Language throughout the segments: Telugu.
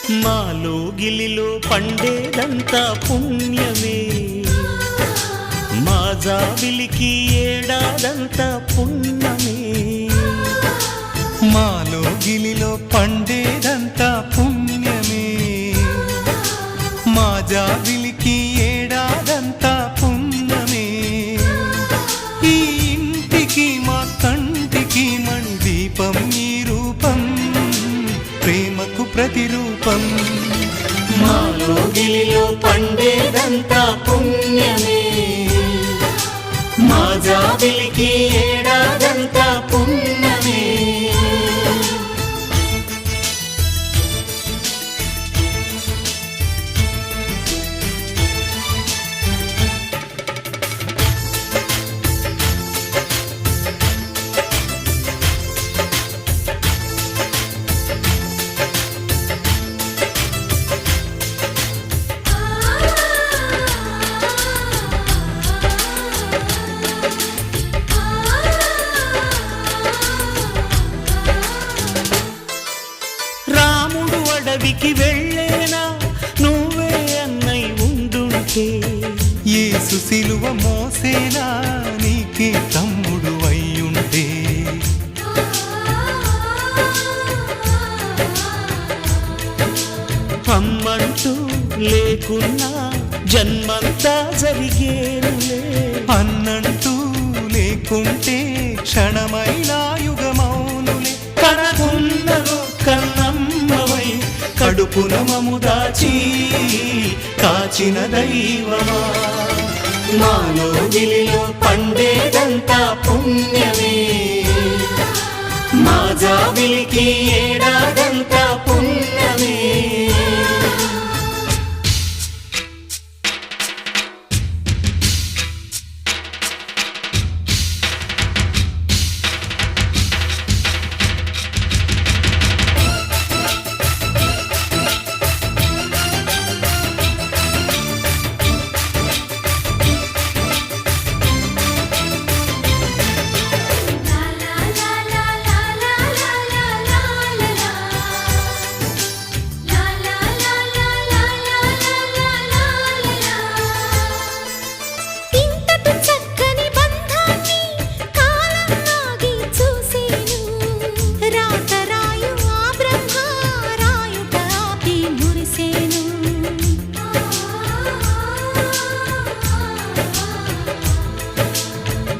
మాలో గిలిలో పండేదంతా పుణ్యమే, మా జాబిలికి ఏడాదంతా పుణ్యమే. మాలో గిలిలో పండేదంతా పుణ్యమే, మా జాబిలికి ఏడాదంతా పుణ్యమే. ఈ ఇంటికి మా కంటికి మణి దీపం ఈ రూపం, ప్రేమకు ప్రతిరూపం. మాలో గిలిలో పండేదంతా పుణ్యమే, మా జాబిలికి ఏడాదంతా పుణ్యమే. అడవికి వెళ్ళేనా నువ్వే అన్నై ఉండుంటే, యేసు సిలువ మోసేనా నీకే తమ్ముడు అయ్యుంటే. అమ్మంటూ లేకున్నా జన్మంతా జరిగేనులే, అన్నంటూ లేకుంటే క్షణమైనా యుగమౌనులే. కనకున్నదో కన్నమ్మవై కడుపున మము దాచి కాచిన దైవమా. మాలో గిలిలో పండేదంతా పుణ్యమే, మా జాబిలికి ఏడాదంతా పుణ్యమే.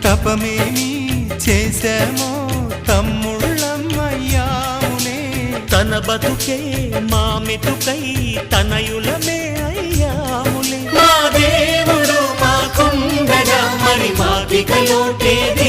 తపమేమి చేశామో తమ్ముళ్ళమయ్యాములే, తన బతుకే మా మెతుకై తనయులమే అయ్యాములే. మా దేవుడు మాకుండగా మరి మాదిక లోటేది.